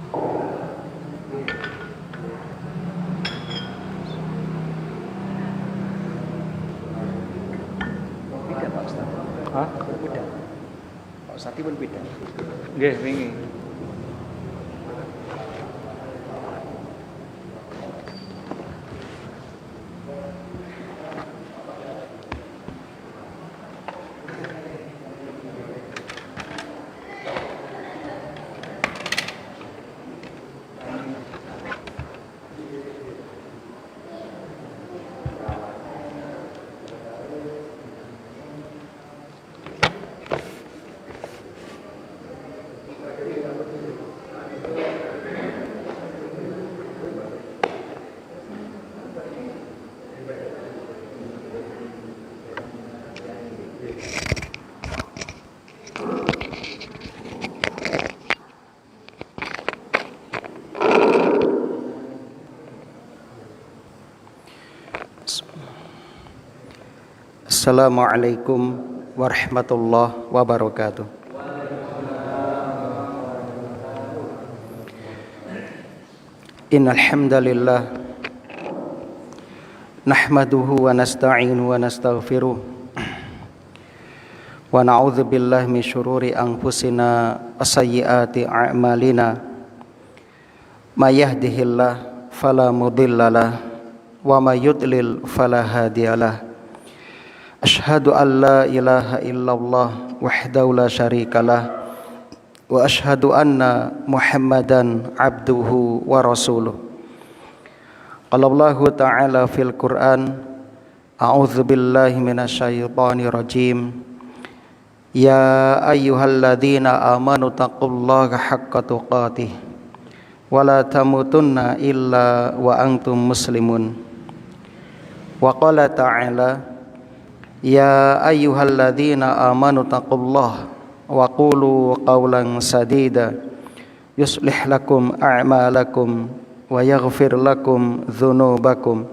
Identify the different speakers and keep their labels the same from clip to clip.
Speaker 1: Beda Pak Ustaz.
Speaker 2: Hah?
Speaker 1: Beda. Pak Ustaz pun beda.
Speaker 2: Nggih, wingi.
Speaker 1: Assalamualaikum warahmatullahi wabarakatuh. Innal hamdalillah nahmaduhu wa nasta'inuhu wa nastaghfiruh wa na'udzu billahi min syururi anfusina wa sayyiati a'malina may yahdihillahu fala mudhillalah wa may yudlil fala hadiyalah. Asyhadu an la ilaha illallah wahdahu la syarikalah wa asyhadu anna Muhammadan abduhu wa rasuluh. Qala Allahu ta'ala fil Qur'an, a'udzu billahi minasyaitonir rajim. Ya ayyuhalladzina amanu taqullaha haqqa tuqatih wa la tamutunna illa wa antum muslimun. Wa qala ta'ala, Ya ayyuhalladzina amanu taqullaha wa qulu qawlan sadida yuslih lakum a'malakum wa yaghfir lakum dhunubakum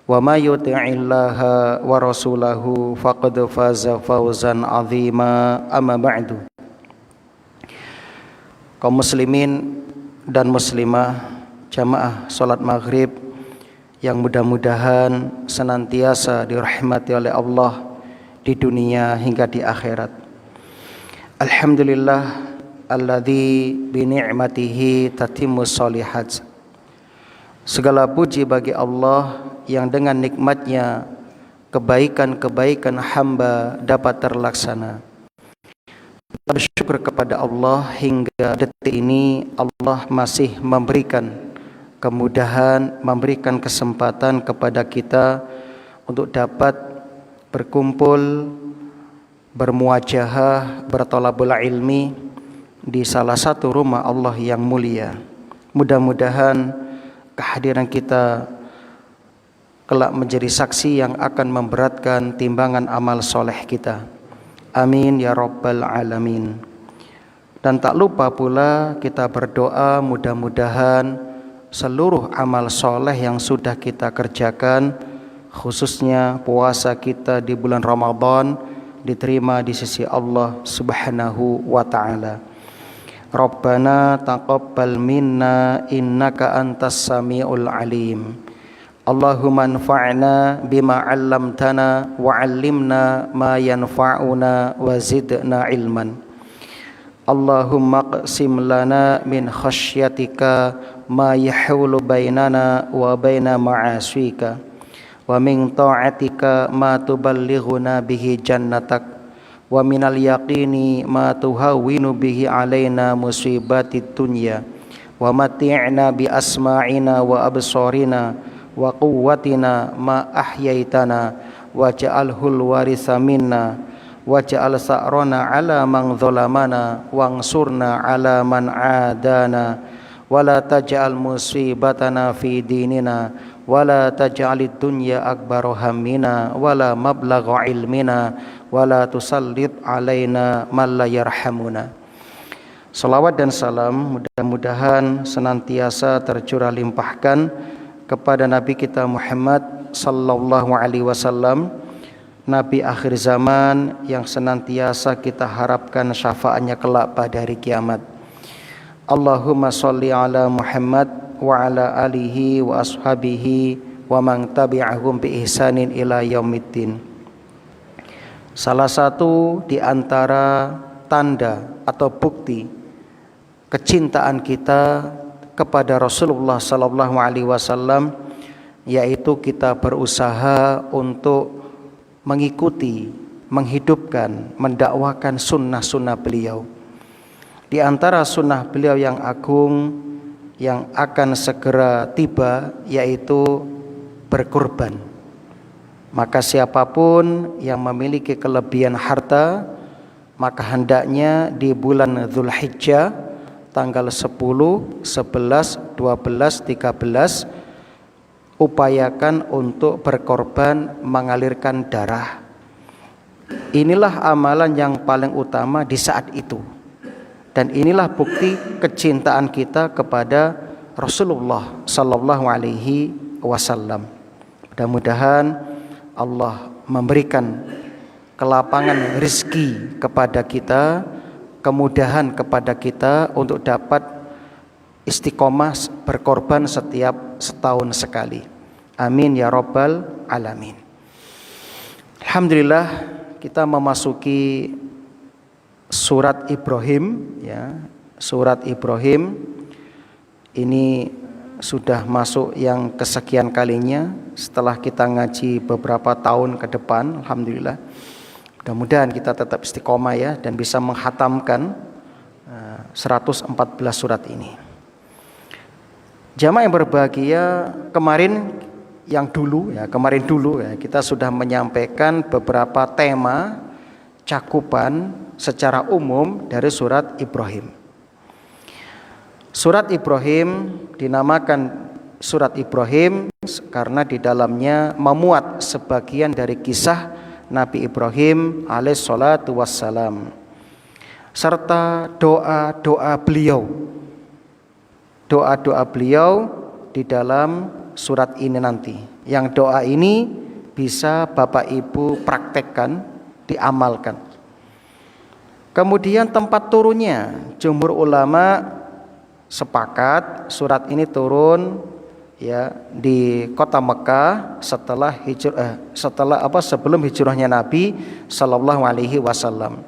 Speaker 1: wa may yuti'illaha wa rasulahu faqad faza fawzan 'azima. Amma ba'du. Kaum muslimin dan muslimah jamaah salat maghrib yang mudah-mudahan senantiasa dirahmati oleh Allah di dunia hingga di akhirat. Alhamdulillah alladzi bi ni'matihi tatimmus sholihat. Segala puji bagi Allah yang dengan nikmatnya kebaikan-kebaikan hamba dapat terlaksana. Bersyukur kepada Allah hingga detik ini Allah masih memberikan kemudahan, memberikan kesempatan kepada kita untuk dapat berkumpul, bermuajahah, bertolabul ilmi di salah satu rumah Allah yang mulia. Mudah-mudahan kehadiran kita kelak menjadi saksi yang akan memberatkan timbangan amal soleh kita. Amin ya rabbal alamin. Dan tak lupa pula kita berdoa mudah-mudahan seluruh amal soleh yang sudah kita kerjakan, khususnya puasa kita di bulan Ramadan, diterima di sisi Allah Subhanahu wa ta'ala. Rabbana taqabbal minna innaka antas sami'ul alim. Allahumma anfa'na bima 'allamtana wa 'allimna ma yanfa'una wa zidna ilman. Allahumma qsim lana min khasyatika ma yahulu bainana wa baina ma'aswika wa min ta'atika ma tuballighuna bihi jannatak wa minal yaqini ma tuhawwinu bihi alaina musibatid dunya wa mati'na bi asma'ina wa absarina wa quwwatina ma ahyaitana waj'alhul waritha minna waj'al sa'rana 'ala man zalamana wansurna 'ala man 'adana wala taj'al musibatana fi dinina wala taj'alid dunya akbar hammina wala mablagha ilmina wala tusallit 'alaina man la yarhamuna. Salawat dan salam mudah-mudahan senantiasa tercurah limpahkan kepada Nabi kita Muhammad sallallahu alaihi wasallam, Nabi akhir zaman yang senantiasa kita harapkan syafaatnya kelak pada hari kiamat. Allahumma sholli ala Muhammad wa ala alihi wa ashabihi wa man tabi'ahum bi ihsanin ila yaumiddin. Salah satu di antara tanda atau bukti kecintaan kita kepada Rasulullah sallallahu alaihi wasallam yaitu kita berusaha untuk mengikuti, menghidupkan, mendakwakan sunnah-sunnah beliau. Di antara sunnah beliau yang agung yang akan segera tiba yaitu berkurban. Maka siapapun yang memiliki kelebihan harta, maka hendaknya di bulan Dzulhijjah tanggal 10, 11, 12, 13 upayakan untuk berkorban, mengalirkan darah. Inilah amalan yang paling utama di saat itu. Dan inilah bukti kecintaan kita kepada Rasulullah sallallahu alaihi wasallam. Mudah-mudahan Allah memberikan kelapangan rezeki kepada kita, kemudahan kepada kita untuk dapat istiqomah berkorban setiap setahun sekali. Amin ya rabbal alamin. Alhamdulillah kita memasuki surat Ibrahim ya. Surat Ibrahim ini sudah masuk yang kesekian kalinya setelah kita ngaji beberapa tahun ke depan. Alhamdulillah. Mudah-mudahan kita tetap istiqomah ya dan bisa menghatamkan 114 surat ini. Jamaah yang berbahagia, kemarin dulu ya, kita sudah menyampaikan beberapa tema cakupan secara umum dari surat Ibrahim. Surat Ibrahim dinamakan surat Ibrahim karena di dalamnya memuat sebagian dari kisah Nabi Ibrahim alaihissalatu wassalam serta doa-doa beliau. Doa-doa beliau di dalam surat ini nanti. Yang doa ini bisa Bapak Ibu praktekkan, diamalkan. Kemudian tempat turunnya, jumhur ulama sepakat surat ini turun ya di kota Mekah sebelum hijrahnya Nabi sallallahu alaihi wasallam.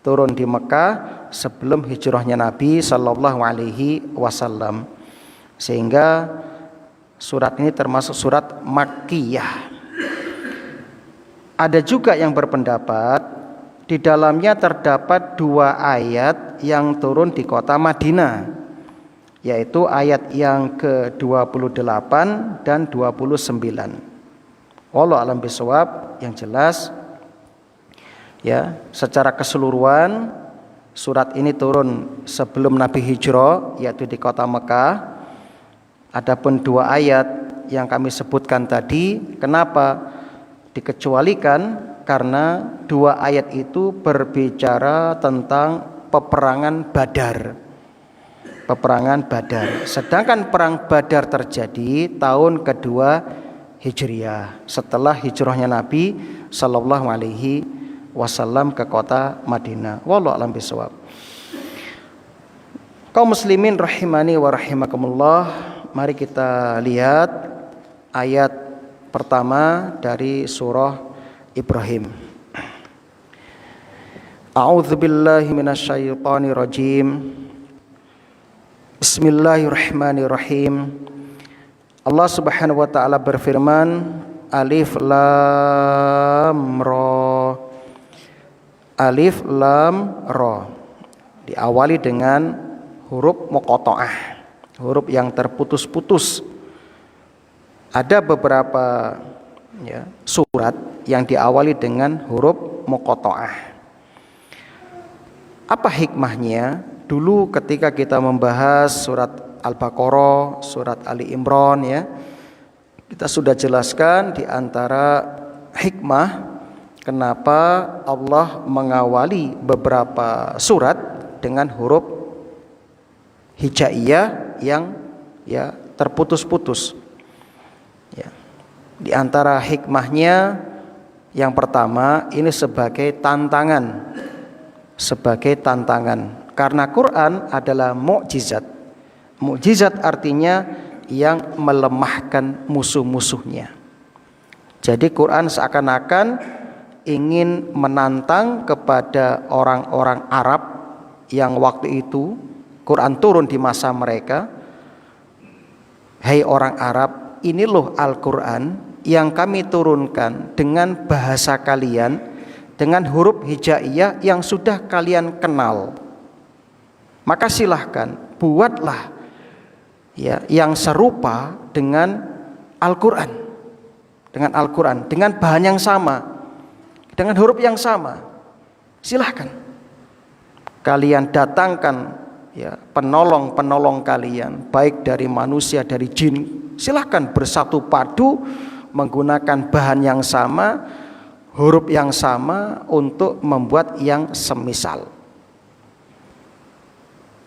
Speaker 1: Turun di Mekah sebelum hijrahnya Nabi sallallahu alaihi wasallam. Sehingga surat ini termasuk surat Makkiyah. Ada juga yang berpendapat di dalamnya terdapat 2 ayat yang turun di kota Madinah, yaitu ayat yang ke-28 dan 29. Wallahu a'lam bishawab. Yang jelas ya, secara keseluruhan surat ini turun sebelum Nabi hijrah yaitu di kota Mekah. Adapun 2 ayat yang kami sebutkan tadi, kenapa dikecualikan? Karena 2 ayat itu berbicara tentang peperangan Badar. Peperangan Badar. Sedangkan perang Badar terjadi tahun kedua Hijriah setelah hijrahnya Nabi sallallahu alaihi wasallam ke kota Madinah. Wallahu a'lam bishawab. Kaum muslimin rahimani wa rahimakumullah, mari kita lihat ayat pertama dari surah Ibrahim. A'udzu billahi minasyaitonir rajim. Bismillahirrahmanirrahim. Allah Subhanahu wa taala berfirman, Alif Lam Ra. Alif Lam Ra diawali dengan huruf muqatta'ah, huruf yang terputus-putus. Ada beberapa ya, surat yang diawali dengan huruf muqatta'ah. Apa hikmahnya? Dulu ketika kita membahas surat Al-Baqarah, surat Ali Imran ya, kita sudah jelaskan di antara hikmah kenapa Allah mengawali beberapa surat dengan huruf hijaiyah yang ya terputus-putus. Ya. Di antara hikmahnya yang pertama ini sebagai tantangan Karena Quran adalah mukjizat. Mukjizat artinya yang melemahkan musuh-musuhnya. Jadi Quran seakan-akan ingin menantang kepada orang-orang Arab yang waktu itu Quran turun di masa mereka. Hai orang Arab, ini loh Al-Quran yang kami turunkan dengan bahasa kalian, dengan huruf hijaiyah yang sudah kalian kenal. Maka silahkan buatlah ya yang serupa dengan Al-Quran, dengan bahan yang sama, dengan huruf yang sama. Silahkan kalian datangkan ya penolong kalian, baik dari manusia, dari jin. Silahkan bersatu padu menggunakan bahan yang sama, huruf yang sama untuk membuat yang semisal.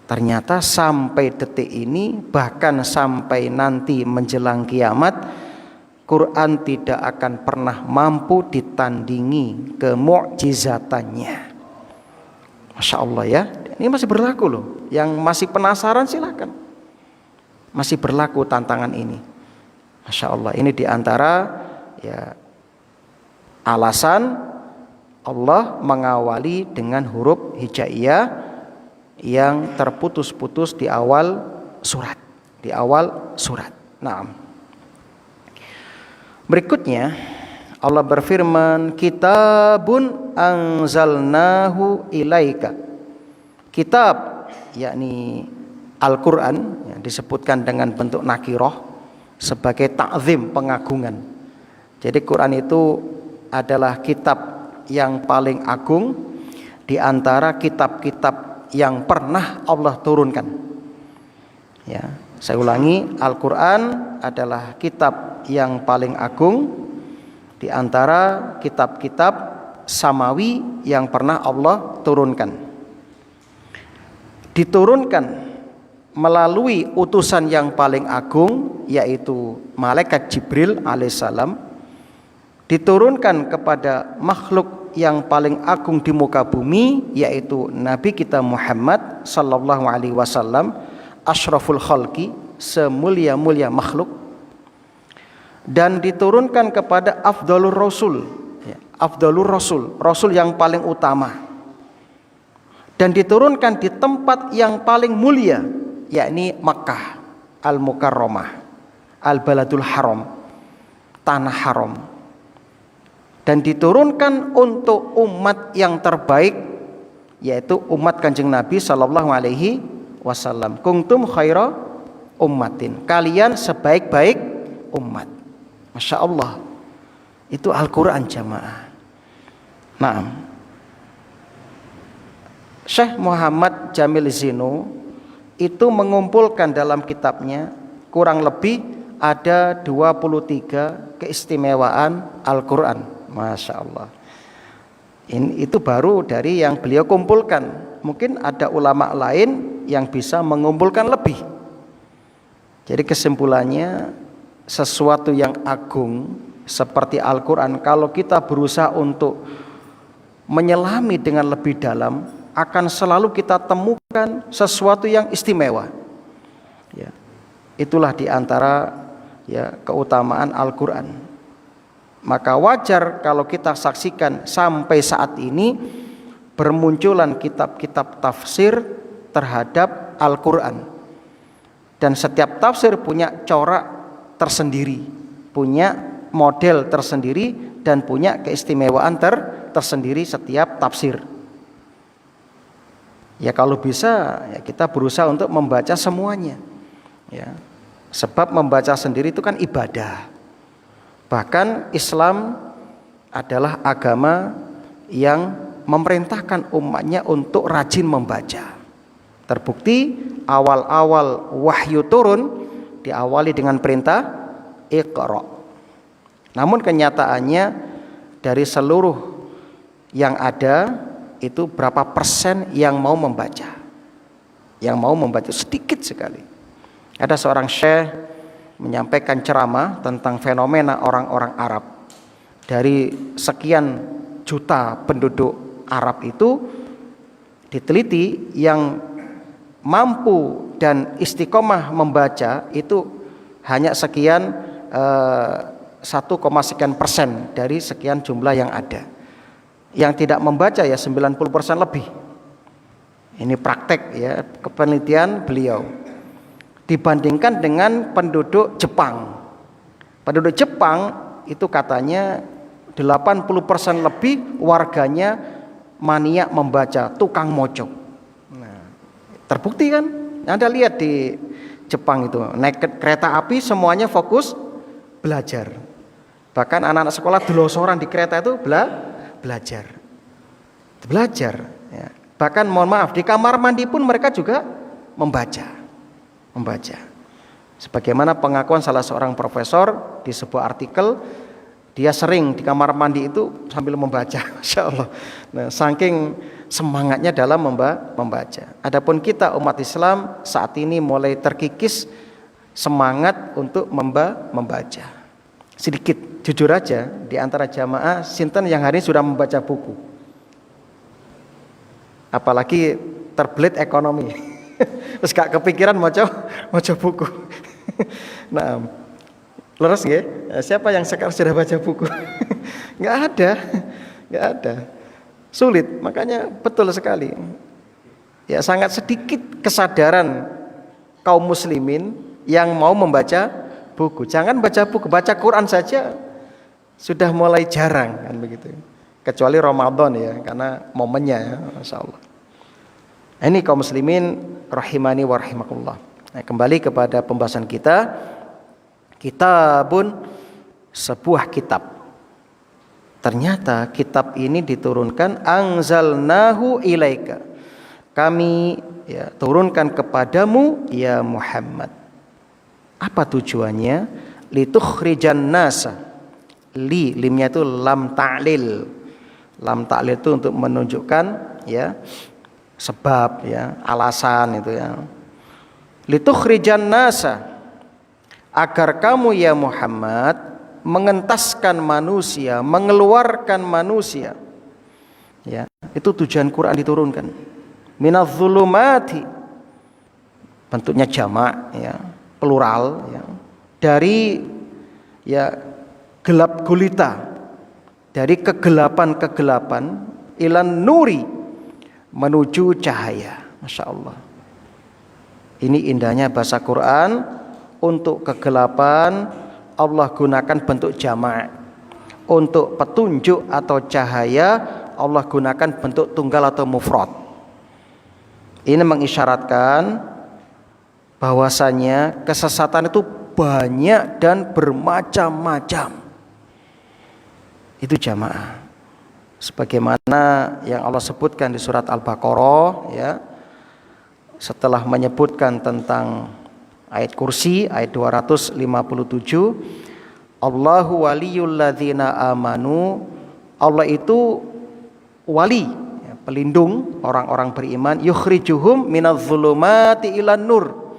Speaker 1: Ternyata sampai detik ini, bahkan sampai nanti menjelang kiamat, Quran tidak akan pernah mampu ditandingi kemukjizatannya. Masya Allah ya. Ini masih berlaku loh. Yang masih penasaran silahkan. Masih berlaku tantangan ini. Masya Allah. Ini diantara ya alasan Allah mengawali dengan huruf hijaiyah yang terputus-putus di awal surat. Nah, berikutnya Allah berfirman, kitabun anzalnahu ilaika. Kitab yakni Al-Quran yang disebutkan dengan bentuk nakiroh sebagai ta'zim, pengagungan. Jadi Quran itu adalah kitab yang paling agung di antara kitab-kitab yang pernah Allah turunkan. Ya, saya ulangi, Al-Quran adalah kitab yang paling agung di antara kitab-kitab samawi yang pernah Allah turunkan. Diturunkan melalui utusan yang paling agung, yaitu malaikat Jibril alaihissalam. Diturunkan kepada makhluk yang paling agung di muka bumi, yaitu Nabi kita Muhammad sallallahu alaihi wasallam, asyraful khalqi, semulia-mulia makhluk. Dan diturunkan kepada afdalur rasul, ya, afdalur rasul, rasul yang paling utama. Dan diturunkan di tempat yang paling mulia, yakni Makkah Al-Mukarramah, Al-Baladul Haram, tanah haram. Dan diturunkan untuk umat yang terbaik, yaitu umat Kanjeng Nabi sallallahu alaihi wasallam. Kuntum khaira ummatin, kalian sebaik-baik umat. Masya Allah, itu Al-Quran jamaah. Nah, Syekh Muhammad Jamil Zino itu mengumpulkan dalam kitabnya kurang lebih ada 23 keistimewaan Al-Quran. Masya Allah. Itu baru dari yang beliau kumpulkan. Mungkin ada ulama lain yang bisa mengumpulkan lebih. Jadi kesimpulannya, sesuatu yang agung seperti Al-Quran, kalau kita berusaha untuk menyelami dengan lebih dalam, akan selalu kita temukan sesuatu yang istimewa. Ya, itulah diantara ya keutamaan Al-Quran. Maka wajar kalau kita saksikan sampai saat ini bermunculan kitab-kitab tafsir terhadap Al-Quran. Dan setiap tafsir punya corak tersendiri, punya model tersendiri, dan punya keistimewaan tersendiri setiap tafsir. Ya kalau bisa ya kita berusaha untuk membaca semuanya. Ya, sebab membaca sendiri itu kan ibadah. Bahkan Islam adalah agama yang memerintahkan umatnya untuk rajin membaca. Terbukti awal-awal wahyu turun diawali dengan perintah Iqra. Namun kenyataannya dari seluruh yang ada itu berapa persen yang mau membaca? Yang mau membaca sedikit sekali. Ada seorang syekh menyampaikan ceramah tentang fenomena orang-orang Arab. Dari sekian juta penduduk Arab itu diteliti yang mampu dan istiqomah membaca itu hanya sekian 1, sekian persen dari sekian jumlah yang ada. Yang tidak membaca ya 90% lebih. Ini praktek ya, penelitian beliau. Dibandingkan dengan penduduk Jepang. Penduduk Jepang itu katanya 80% lebih warganya maniak membaca, tukang mojok. Nah, terbukti kan? Anda lihat di Jepang itu, naik kereta api semuanya fokus belajar. Bahkan anak-anak sekolah seorang di kereta itu belajar. Ya. Bahkan mohon maaf, di kamar mandi pun mereka juga membaca. Sebagaimana pengakuan salah seorang profesor di sebuah artikel, dia sering di kamar mandi itu sambil membaca, Masya Allah. Nah, saking semangatnya dalam membaca. Adapun kita umat Islam saat ini mulai terkikis semangat untuk membaca. Sedikit, jujur aja, di antara jamaah sinten yang hari ini sudah membaca buku. Apalagi terbelit ekonomi. Terus gak kepikiran mau buku. Nah, leres ya? Siapa yang sekarang sudah baca buku? Nggak ada. Sulit, makanya betul sekali. Ya sangat sedikit kesadaran kaum muslimin yang mau membaca buku. Jangan baca buku, baca Quran saja sudah mulai jarang kan begitu. Kecuali Ramadan ya, karena momennya ya, Masya Allah. Ini kaum muslimin rahimani wa rahimakumullah. Nah, kembali kepada pembahasan kita. Kitabun, sebuah kitab. Ternyata kitab ini diturunkan anzalnahu ilaika. Kami ya turunkan kepadamu ya Muhammad. Apa tujuannya? Litukhrijan nasa. Limnya itu lam ta'lil. Lam ta'lil itu untuk menunjukkan ya sebab ya, alasan itu ya. Litukhrijan nasa, agar kamu ya Muhammad mengentaskan manusia, mengeluarkan manusia. Ya, itu tujuan Quran diturunkan. Minadz zulumati, bentuknya jamak ya, plural ya. Dari ya gelap gulita, dari kegelapan-kegelapan ilan nuri, menuju cahaya. Masya Allah. Ini indahnya bahasa Quran. Untuk kegelapan Allah gunakan bentuk jamak. Untuk petunjuk atau cahaya Allah gunakan bentuk tunggal atau mufrad. Ini mengisyaratkan bahwasanya kesesatan itu banyak dan bermacam-macam. Itu jamaah. Sebagaimana yang Allah sebutkan di surat Al-Baqarah ya, setelah menyebutkan tentang ayat kursi ayat 257, Allahu waliyul ladzina amanu, Allah itu wali ya, pelindung orang-orang beriman, yukhrijuhum minadz zulumati ilan nur,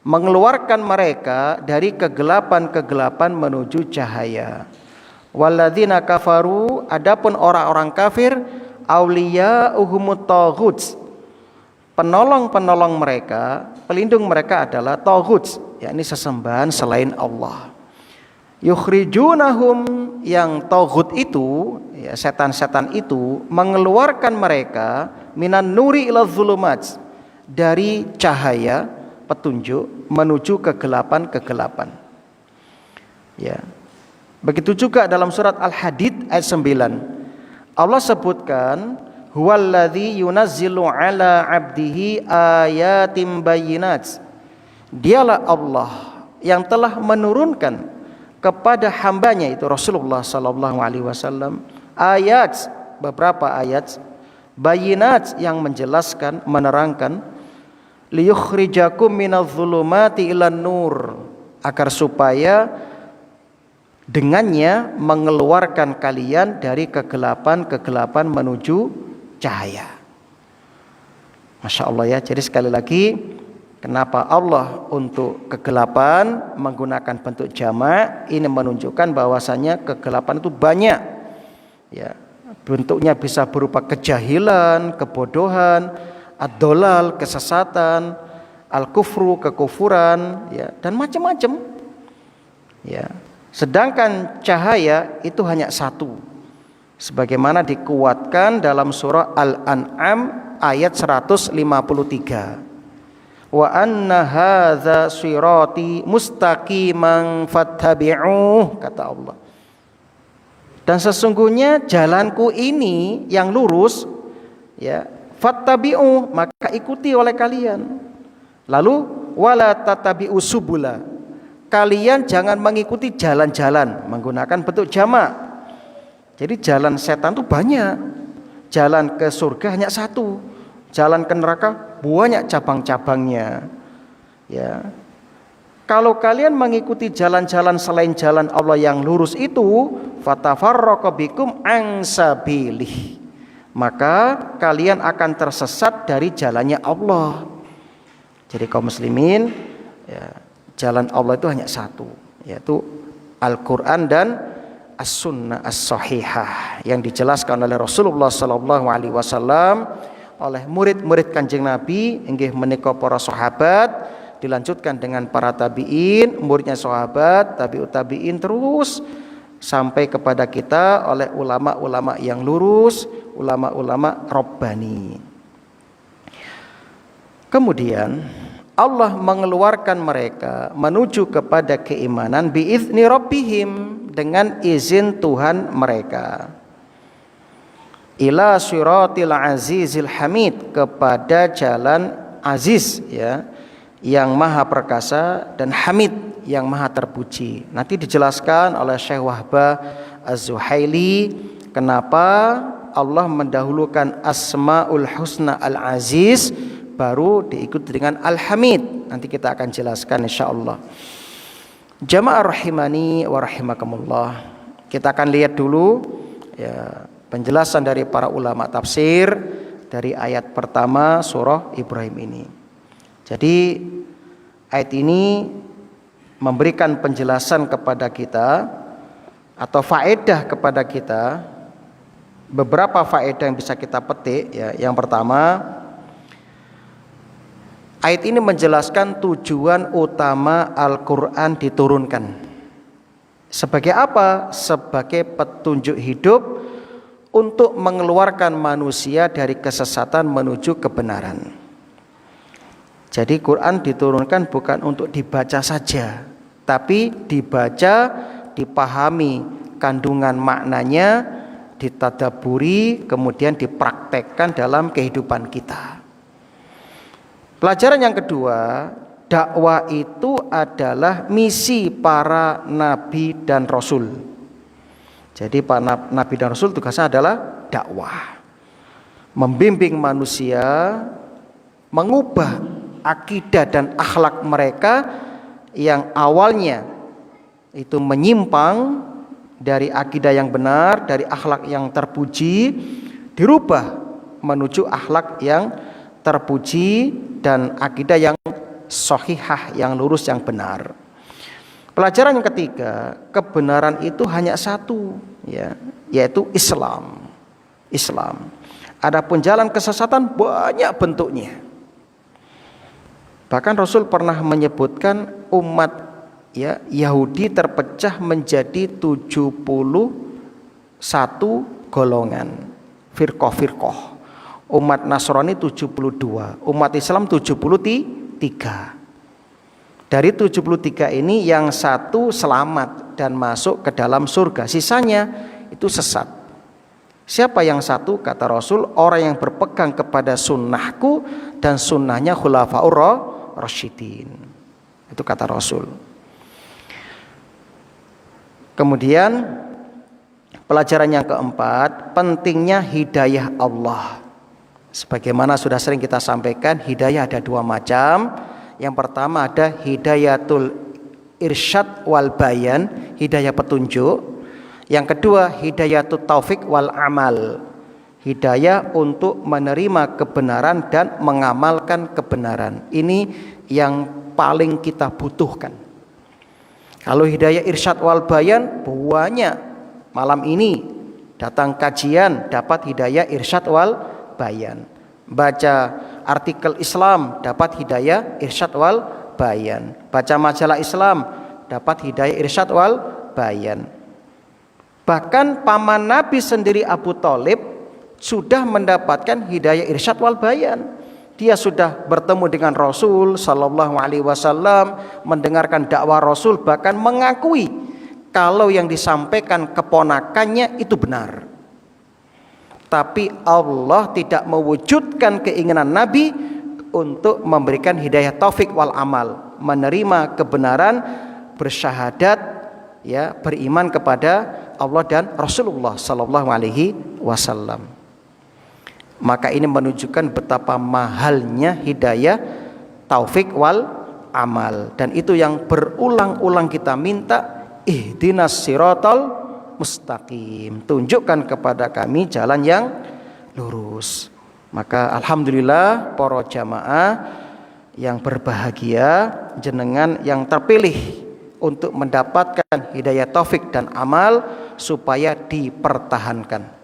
Speaker 1: mengeluarkan mereka dari kegelapan-kegelapan menuju cahaya. Walladzina kafaru, adapun orang-orang kafir, auliya'uhumut taghuts, penolong-penolong mereka, pelindung mereka adalah taghuts, yakni sesembahan selain Allah. Yukhrijunahum, yang taghut itu ya, setan-setan itu mengeluarkan mereka minan nuri ila dzulumat, dari cahaya petunjuk menuju kegelapan-kegelapan. Ya. Begitu juga dalam surat Al-Hadid ayat 9. Allah sebutkan huwallazi yunazzilu ala 'abdihi ayatim bayyinat. Dialah Allah yang telah menurunkan kepada hambanya itu Rasulullah sallallahu alaihi wasallam ayat, beberapa ayat bayyinat yang menjelaskan, menerangkan, liyukhrijakum minadz zulumati ilan nur, agar supaya dengannya mengeluarkan kalian dari kegelapan-kegelapan menuju cahaya. Masya Allah ya. Jadi sekali lagi, kenapa Allah untuk kegelapan menggunakan bentuk jamak? Ini menunjukkan bahwasanya kegelapan itu banyak ya, Bentuknya bisa berupa kejahilan, kebodohan, ad-dolal, kesesatan, al-kufru, kekufuran, ya, dan macam-macam. Ya. Sedangkan cahaya itu hanya satu. Sebagaimana dikuatkan dalam surah Al-An'am ayat 153. Wa anna hadza sirati mustaqiman fattabi'uh, kata Allah. Dan sesungguhnya jalanku ini yang lurus, ya, fattabi'u, maka ikuti oleh kalian. Lalu wala tatabi'u subula, kalian jangan mengikuti jalan-jalan menggunakan bentuk jamak. Jadi jalan setan itu banyak. Jalan ke surga hanya satu. Jalan ke neraka banyak cabang-cabangnya. Ya. Kalau kalian mengikuti jalan-jalan selain jalan Allah yang lurus itu, fatafarraqu bikum an sabilih, maka kalian akan tersesat dari jalannya Allah. Jadi kaum muslimin, ya, jalan Allah itu hanya satu, yaitu Al-Quran dan As-Sunnah As-Sahihah yang dijelaskan oleh Rasulullah SAW oleh murid-murid Kanjeng Nabi, inggih menika para sahabat, dilanjutkan dengan para tabi'in, muridnya sahabat, tabi'ut tabi'in, terus sampai kepada kita oleh ulama-ulama yang lurus, ulama-ulama Rabbani. Kemudian Allah mengeluarkan mereka menuju kepada keimanan biizni rabbihim, dengan izin Tuhan mereka, ila siratil azizil hamid, kepada jalan aziz, ya, yang maha perkasa, dan hamid, yang maha terpuji. Nanti dijelaskan oleh Syekh Wahbah Az-Zuhaili kenapa Allah mendahulukan Asmaul Husna Al-Aziz baru diikuti dengan Al-Hamid. Nanti kita akan jelaskan insyaallah. Jamaah rahimani wa rahimakumullah. Kita akan lihat dulu, ya, penjelasan dari para ulama tafsir dari ayat pertama surah Ibrahim ini. Jadi ayat ini memberikan penjelasan kepada kita atau faedah kepada kita, beberapa faedah yang bisa kita petik, ya. Yang pertama, ayat ini menjelaskan tujuan utama Al-Quran diturunkan. Sebagai apa? Sebagai petunjuk hidup untuk mengeluarkan manusia dari kesesatan menuju kebenaran. Jadi Quran diturunkan bukan untuk dibaca saja, tapi dibaca, dipahami kandungan maknanya, ditadaburi, kemudian dipraktekkan dalam kehidupan kita. Pelajaran yang kedua, dakwah itu adalah misi para nabi dan rasul. Jadi para nabi dan rasul tugasnya adalah dakwah, membimbing manusia, mengubah akidah dan akhlak mereka yang awalnya itu menyimpang dari akidah yang benar, dari akhlak yang terpuji, dirubah menuju akhlak yang terpuji dan akidah yang sahihah, yang lurus, yang benar. Pelajaran yang ketiga, kebenaran itu hanya satu, ya, yaitu Islam. Islam. Adapun jalan kesesatan banyak bentuknya. Bahkan Rasul pernah menyebutkan umat, ya, Yahudi terpecah menjadi 71 golongan, firqah-firqah. Umat Nasrani 72, umat Islam 73. Dari 73 ini yang satu selamat dan masuk ke dalam surga, sisanya itu sesat. Siapa yang satu? Kata Rasul, orang yang berpegang kepada sunnahku dan sunnahnya khulafaur rasyidin. Itu kata Rasul. Kemudian pelajaran yang keempat, pentingnya hidayah Allah. Sebagaimana sudah sering kita sampaikan, hidayah ada dua macam. Yang pertama ada hidayatul irsyad wal bayan, hidayah petunjuk. Yang kedua hidayatul taufik wal amal, hidayah untuk menerima kebenaran dan mengamalkan kebenaran. Ini yang paling kita butuhkan. Kalau hidayah irsyad wal bayan banyak malam ini Datang kajian dapat hidayah irsyad wal bayan. Baca artikel Islam dapat hidayah irsyad wal bayan. Baca majalah Islam dapat hidayah irsyad wal bayan. Bahkan paman Nabi sendiri Abu Thalib sudah mendapatkan hidayah irsyad wal bayan. Dia sudah bertemu dengan Rasul sallallahu alaihi wasallam, mendengarkan dakwah Rasul, bahkan mengakui kalau yang disampaikan keponakannya itu benar. Tapi Allah tidak mewujudkan keinginan Nabi untuk memberikan hidayah taufik wal amal, menerima kebenaran, bersyahadat, ya, beriman kepada Allah dan Rasulullah sallallahu alaihi wasallam. Maka ini menunjukkan betapa mahalnya hidayah taufik wal amal, dan itu yang berulang-ulang kita minta, ihdinas siratal mustaqim, tunjukkan kepada kami jalan yang lurus. Maka alhamdulillah para jamaah yang berbahagia, jenengan yang terpilih untuk mendapatkan hidayah taufik dan amal supaya dipertahankan.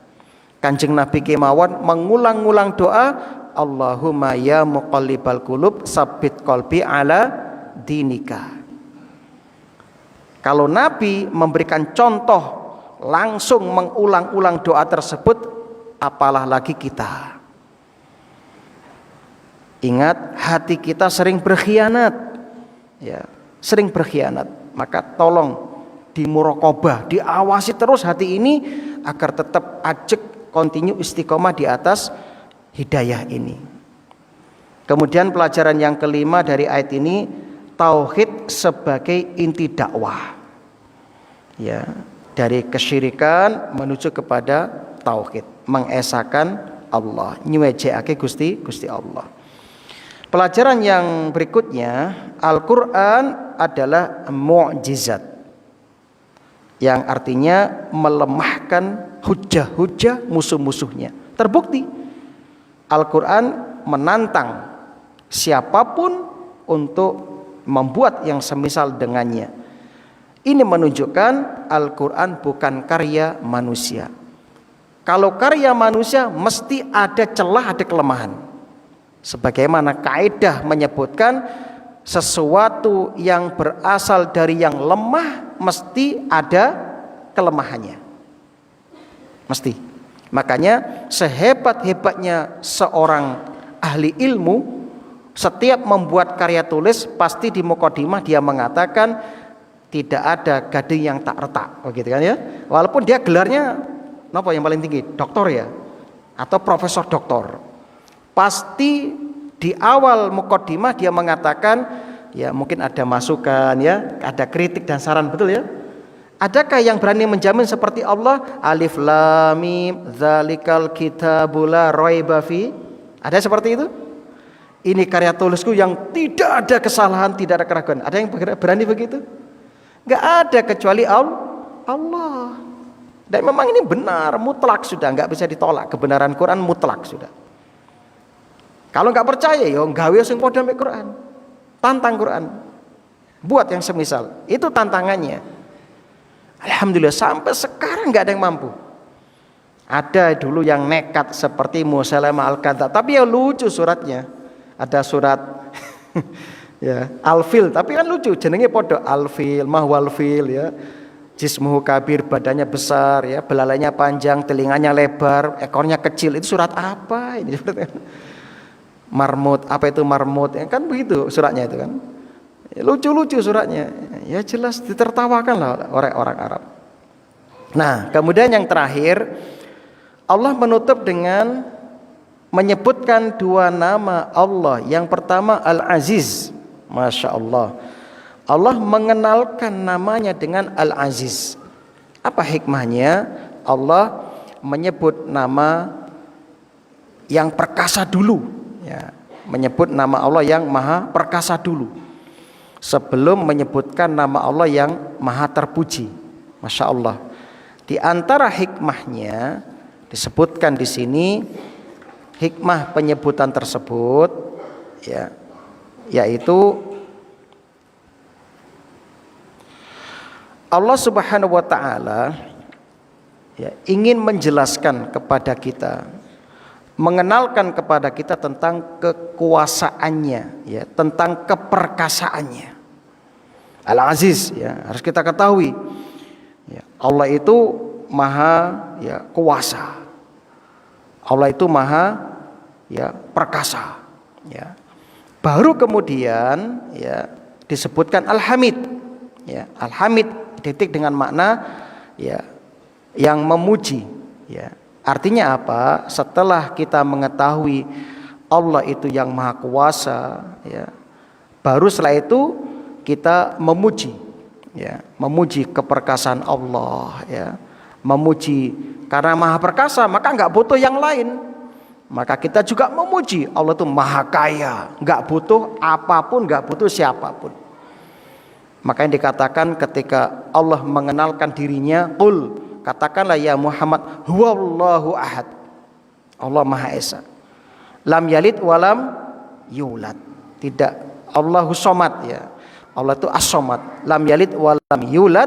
Speaker 1: Kanjeng Nabi kemawon mengulang-ulang doa, Allahumma ya muqallibal qulub sabbit qalbi ala dinika. Kalau Nabi memberikan contoh langsung mengulang-ulang doa tersebut, apalah lagi kita. Ingat, hati kita sering berkhianat, ya, sering berkhianat. Maka tolong dimuraqabah, diawasi terus hati ini agar tetap ajek, continue istiqomah di atas hidayah ini. Kemudian pelajaran yang kelima dari ayat ini, tauhid sebagai inti dakwah. Ya, dari kesyirikan menuju kepada tauhid, mengesahkan Allah, nyuwejekake Gusti Allah. Pelajaran yang berikutnya, Al-Qur'an adalah mukjizat, yang artinya melemahkan hujah-hujah musuh-musuhnya. Terbukti Al-Quran menantang siapapun untuk membuat yang semisal dengannya. Ini menunjukkan Al-Quran bukan karya manusia. Kalau karya manusia mesti ada celah, ada kelemahan. Sebagaimana kaidah menyebutkan, sesuatu yang berasal dari yang lemah mesti ada kelemahannya. Mesti. Makanya sehebat-hebatnya seorang ahli ilmu, setiap membuat karya tulis pasti di mukadimah dia mengatakan tidak ada gading yang tak retak, begitu kan ya. Walaupun dia gelarnya apa yang paling tinggi, doktor ya, atau profesor doktor, pasti di awal mukadimah dia mengatakan ya mungkin ada masukan ya, ada kritik dan saran, betul ya. Adakah yang berani menjamin seperti Allah? Alif lam mim dzalikal kitabul la raiba fi. Ada seperti itu? Ini karya tulisku yang tidak ada kesalahan, tidak ada keraguan. Ada yang berani begitu? Enggak ada kecuali Allah. Dan memang ini benar, mutlak sudah, enggak bisa ditolak. Kebenaran Quran mutlak sudah. Kalau enggak percaya ya gawe sing padha mek Quran. Tantang Quran. Buat yang semisal. Itu tantangannya. Alhamdulillah sampai sekarang nggak ada yang mampu. Ada dulu yang nekat seperti Musailamah al-Kadzdzab, tapi ya lucu suratnya. Ada surat ya Al-Fil, tapi kan lucu, jenenge podo Al-Fil, mahwal fil ya. Jismuhu kabir, badannya besar ya, belalainya panjang, telinganya lebar, ekornya kecil. Itu surat apa ini? Marmut, apa itu marmut? Ya, kan begitu suratnya itu kan. Lucu-lucu suratnya, ya jelas ditertawakan lah oleh orang Arab. Nah, kemudian yang terakhir, Allah menutup dengan menyebutkan dua nama Allah. Yang pertama Al-Aziz, Masya Allah. Allah mengenalkan namanya dengan Al-Aziz. Apa hikmahnya? Allah menyebut nama yang perkasa dulu, ya, menyebut nama Allah yang maha perkasa dulu, sebelum menyebutkan nama Allah yang maha terpuji. Masya Allah. Di antara hikmahnya disebutkan di sini, hikmah penyebutan tersebut ya, yaitu Allah Subhanahu wa taala ya, ingin menjelaskan kepada kita, mengenalkan kepada kita tentang kekuasaannya, ya, tentang keperkasaannya. Al-Aziz, ya, harus kita ketahui, ya, Allah itu maha, ya, kuasa. Allah itu maha, ya, perkasa, ya. Baru kemudian, ya, disebutkan Al-Hamid, ya, Al-Hamid identik dengan makna, ya, yang memuji, ya. Artinya apa? Setelah kita mengetahui Allah itu yang maha kuasa, ya, baru setelah itu kita memuji, ya, memuji keperkasaan Allah, ya, memuji karena maha perkasa maka nggak butuh yang lain. Maka kita juga memuji Allah itu maha kaya, nggak butuh apapun, nggak butuh siapapun. Maka yang dikatakan ketika Allah mengenalkan dirinya, qul, katakanlah ya Muhammad, huwallahu ahad, Allah maha esa, lam yalid walam yulad, tidak, Allahu somad, ya, Allah itu as-somad, lam yalid walam yulad,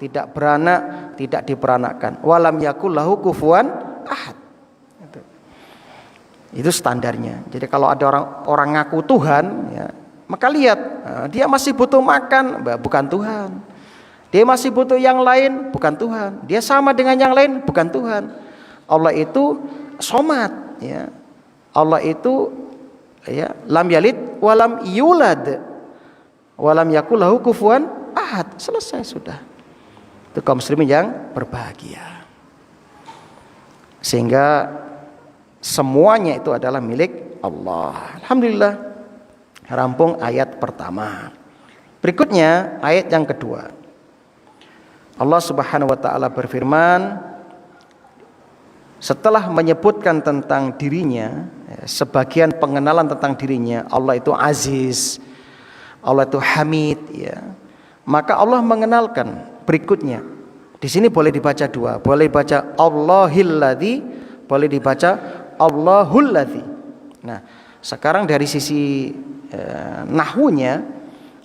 Speaker 1: tidak beranak, tidak diperanakan, walam yakul lahu kufuwan ahad. Itu standarnya. Jadi kalau ada orang ngaku Tuhan, ya, maka lihat, dia masih butuh makan, bukan Tuhan. Dia masih butuh yang lain, bukan Tuhan. Dia sama dengan yang lain, bukan Tuhan. Allah itu somad, ya. Allah itu, ya, lam yalid walam yulad, walam yakul lahu kufuwan ahad. Selesai sudah. Itu kaum muslimin yang berbahagia. Sehingga semuanya itu adalah milik Allah. Alhamdulillah, rampung ayat pertama. Berikutnya ayat yang kedua. Allah Subhanahu wa taala berfirman, setelah menyebutkan tentang dirinya, sebagian pengenalan tentang dirinya, Allah itu Aziz, Allah itu Hamid, ya. Maka Allah mengenalkan berikutnya. Di sini boleh dibaca dua, boleh dibaca Allahilladzi, boleh dibaca Allahulladzi. Nah, sekarang dari sisi nahwunya,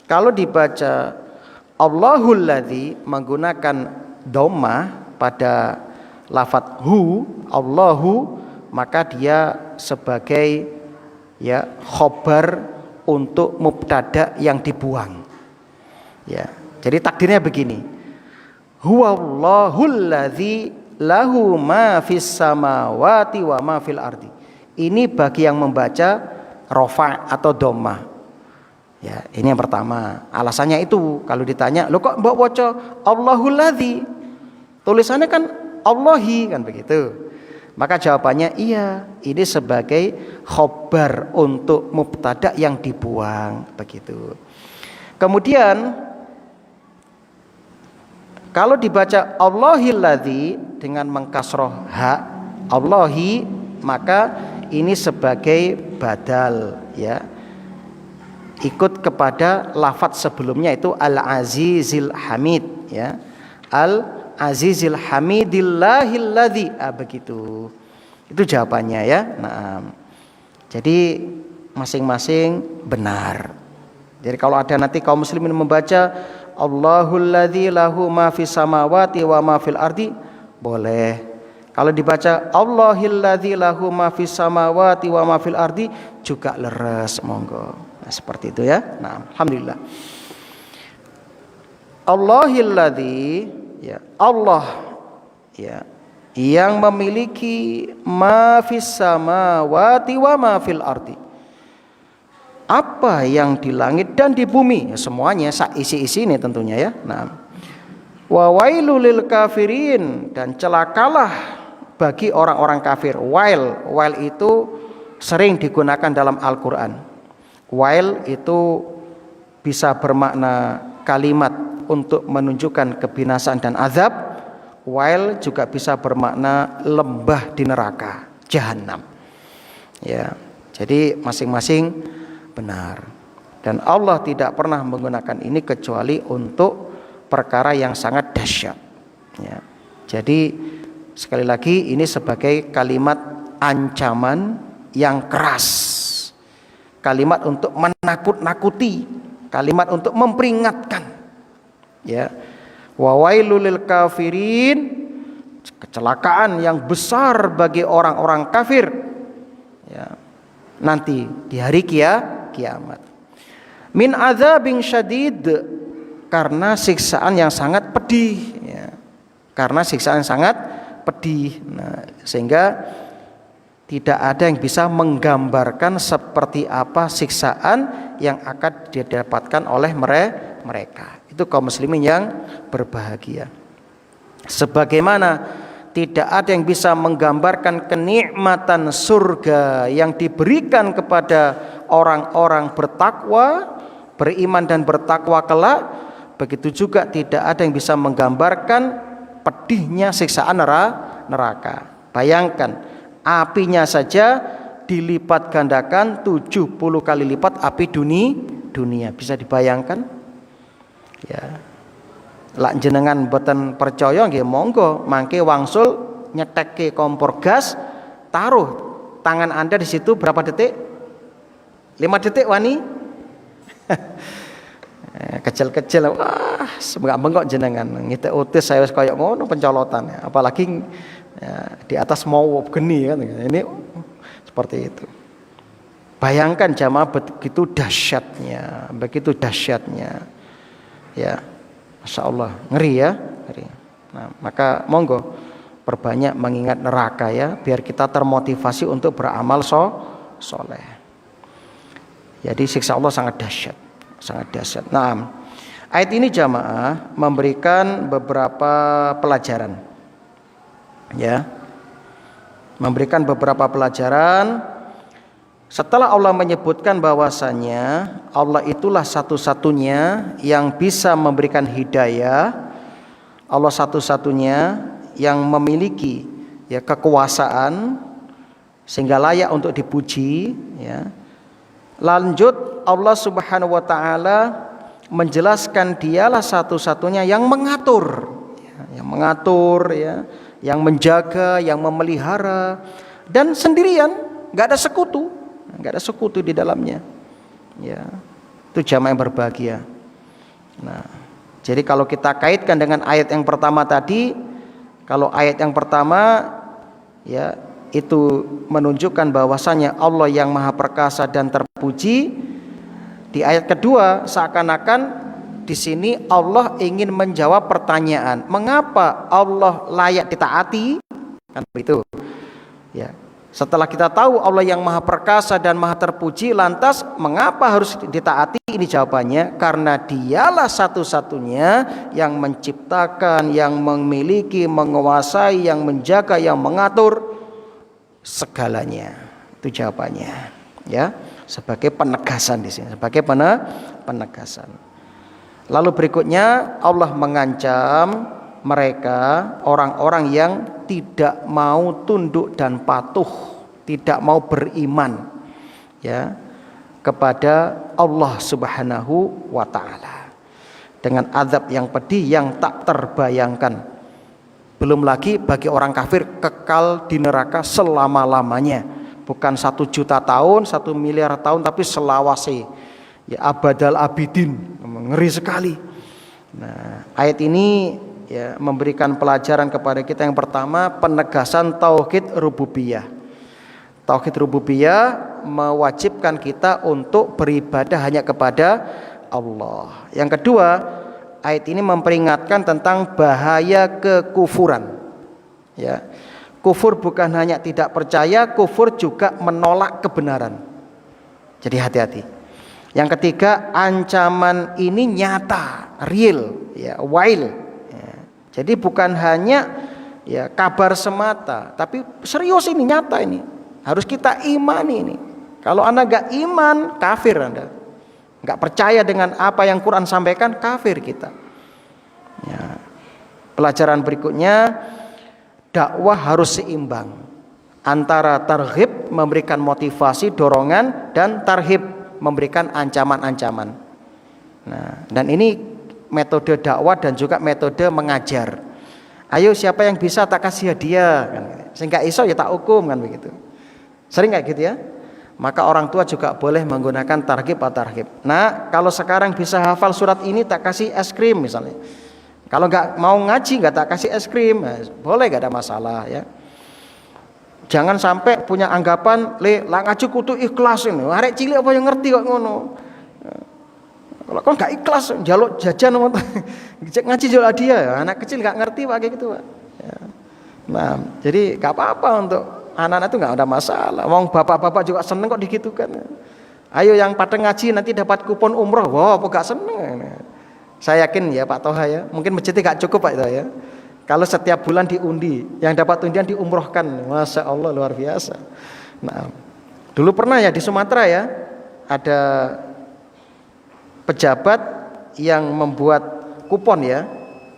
Speaker 1: kalau dibaca Allahulladzi menggunakan dhammah pada lafadz hu, Allahu, maka dia sebagai, ya, khobar untuk mubtada yang dibuang. Ya, jadi takdirnya begini. Huwallahulladzi lahu ma fis samawati wa ma fil ardi. Ini bagi yang membaca rofa atau dhammah. Ya, ini yang pertama. Alasannya itu kalau ditanya, "Lo kok mbok waca Allahulladzi?" Tulisannya kan Allahi, kan begitu. Maka jawabannya iya, ini sebagai khobar untuk mubtada yang dibuang, begitu. Kemudian kalau dibaca Allahilladzi dengan mengkasroh ha, Allahi, maka ini sebagai badal, ya, ikut kepada lafadz sebelumnya itu Al-Azizil Hamid, ya, Al-Azizil Hamidillahilladzi, begitu. Itu jawabannya, ya. Nah, jadi masing-masing benar. Jadi kalau ada nanti kaum muslimin membaca Allahulladzi lahu ma fis samawati wa ma fil ardi, boleh. Kalau dibaca Allahilladzi lahu ma fis samawati wa ma fil ardi, juga leres, monggo. Nah, seperti itu, ya. Nah, alhamdulillah. Allahilladzi, ya, Allah, ya, yang memiliki ma fis samawati wa ma fil ardi, apa yang di langit dan di bumi, ya, semuanya isi-isi ini tentunya, ya. Nah, wa wailul lil kafirin, dan celakalah bagi orang-orang kafir. Wail itu sering digunakan dalam Al-Qur'an. Wail itu bisa bermakna kalimat untuk menunjukkan kebinasaan dan azab. Wail juga bisa bermakna lembah di neraka, jahanam. Ya, jadi masing-masing benar. Dan Allah tidak pernah menggunakan ini kecuali untuk perkara yang sangat dahsyat, ya. Jadi sekali lagi ini sebagai kalimat ancaman yang keras, kalimat untuk menakut-nakuti, kalimat untuk memperingatkan, ya. Wa wailul lil kafirin, kecelakaan yang besar bagi orang-orang kafir, ya, nanti di hari kiamat. Min adzabin syadid, karena siksaan yang sangat pedih, ya. Karena siksaan yang sangat pedih. Nah, sehingga tidak ada yang bisa menggambarkan seperti apa siksaan yang akan didapatkan oleh mereka. Itu kaum muslimin yang berbahagia. Sebagaimana tidak ada yang bisa menggambarkan kenikmatan surga yang diberikan kepada orang-orang bertakwa, beriman dan bertakwa kelak, begitu juga tidak ada yang bisa menggambarkan pedihnya siksaan neraka. Bayangkan, apinya saja dilipat gandakan 70 kali lipat api dunia. Bisa dibayangkan? Ya. Lak jenengan boten percaya nggih monggo mangke wangsul nyetekke kompor gas, taruh tangan Anda di situ berapa detik? 5 detik wani? Kecil-kecil, wah bengok jenengan ngitek otis saya kaya ngono pencolotan, apalagi ya, di atas mau geni kan, ini seperti itu. Bayangkan jamaah begitu dahsyatnya, ya, masya Allah, ngeri ya, ngeri. Nah, maka monggo perbanyak mengingat neraka ya, biar kita termotivasi untuk beramal soleh. Jadi siksa Allah sangat dahsyat. Nah, ayat ini jamaah memberikan beberapa pelajaran, ya, memberikan beberapa pelajaran. Setelah Allah menyebutkan bahwasanya Allah itulah satu-satunya yang bisa memberikan hidayah, Allah satu-satunya yang memiliki ya kekuasaan sehingga layak untuk dipuji, ya. Lanjut Allah Subhanahu wa taala menjelaskan dialah satu-satunya yang mengatur, ya, yang menjaga, yang memelihara, dan sendirian, nggak ada sekutu di dalamnya. Ya, itu jamaah yang berbahagia. Nah, jadi kalau kita kaitkan dengan ayat yang pertama tadi, kalau ayat yang pertama ya itu menunjukkan bahwasanya Allah yang maha perkasa dan terpuji. Di ayat kedua seakan-akan di sini Allah ingin menjawab pertanyaan, mengapa Allah layak ditaati? Kan begitu. Ya. Setelah kita tahu Allah yang maha perkasa dan maha terpuji, lantas mengapa harus ditaati? Ini jawabannya, karena dialah satu-satunya yang menciptakan, yang memiliki, menguasai, yang menjaga, yang mengatur segalanya. Itu jawabannya, ya. Sebagai penegasan di sini, sebagai penegasan. Lalu berikutnya Allah mengancam mereka, orang-orang yang tidak mau tunduk dan patuh, tidak mau beriman, ya, kepada Allah Subhanahu wa taala, dengan azab yang pedih yang tak terbayangkan. Belum lagi bagi orang kafir kekal di neraka selama-lamanya. Bukan 1 juta tahun, 1 miliar tahun, tapi selawase, ya, abadal abidin, ngeri sekali. Nah, ayat ini ya memberikan pelajaran kepada kita. Yang pertama, penegasan tauhid rububiyah. Tauhid rububiyah mewajibkan kita untuk beribadah hanya kepada Allah. Yang kedua, ayat ini memperingatkan tentang bahaya kekufuran. Ya. Kufur bukan hanya tidak percaya, kufur juga menolak kebenaran. Jadi hati-hati. Yang ketiga, ancaman ini nyata, real, ya, wail. Ya. Jadi bukan hanya ya kabar semata, tapi serius ini, nyata ini. Harus kita imani ini. Kalau Anda gak iman, kafir Anda. Gak percaya dengan apa yang Quran sampaikan, kafir kita. Ya. Pelajaran berikutnya, dakwah harus seimbang antara targhib, memberikan motivasi, dorongan, dan tarhib, memberikan ancaman-ancaman. Nah, dan ini metode dakwah dan juga metode mengajar. Ayo siapa yang bisa tak kasih hadiah, kan? Sehingga iso ya tak hukum, kan begitu. Sering kayak gitu ya. Maka orang tua juga boleh menggunakan targhib atau tarhib. Nah, kalau sekarang bisa hafal surat ini tak kasih es krim misalnya. Kalau nggak mau ngaji nggak tak kasih es krim, boleh, nggak ada masalah ya. Jangan sampai punya anggapan lah ngaji kudu ikhlas ini. Arek cilik apa yang ngerti kok ngono. Kalau kau nggak ikhlas jaluk jajan ngaji jaluk hadiah ya. Anak kecil nggak ngerti Pak kayak gitu Pak. Ya. Nah, jadi nggak apa-apa untuk anak-anak itu nggak ada masalah. Wong bapak-bapak juga seneng kok digitukan. Ayo yang pada ngaji nanti dapat kupon umroh. Wah, apa gak seneng? Saya yakin ya Pak Toha ya. Mungkin masjidnya gak cukup Pak itu ya. Kalau setiap bulan diundi, yang dapat undian diumrohkan, masya Allah luar biasa. Nah, dulu pernah ya di Sumatera ya, ada pejabat yang membuat kupon ya,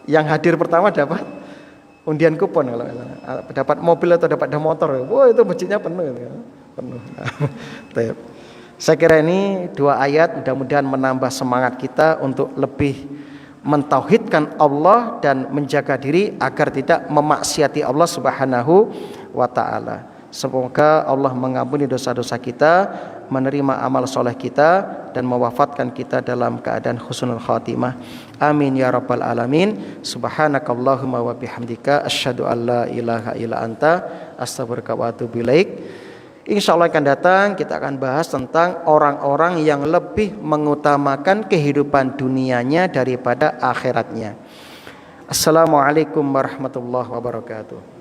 Speaker 1: yang hadir pertama dapat undian kupon, kalau dapat mobil atau dapat motor, wah itu masjidnya penuh, penuh. Nah, saya kira ini 2 ayat mudah-mudahan menambah semangat kita untuk lebih mentauhidkan Allah dan menjaga diri agar tidak memaksiati Allah Subhanahu wa taala. Semoga Allah mengampuni dosa-dosa kita, menerima amal soleh kita dan mewafatkan kita dalam keadaan husnul khatimah. Amin ya rabbal alamin. Subhanakallahumma wa bihamdika asyhadu an la ilaha illa anta astaghfiruka wa atubu ilaik. Insya Allah akan datang kita akan bahas tentang orang-orang yang lebih mengutamakan kehidupan dunianya daripada akhiratnya. Assalamualaikum warahmatullahi wabarakatuh.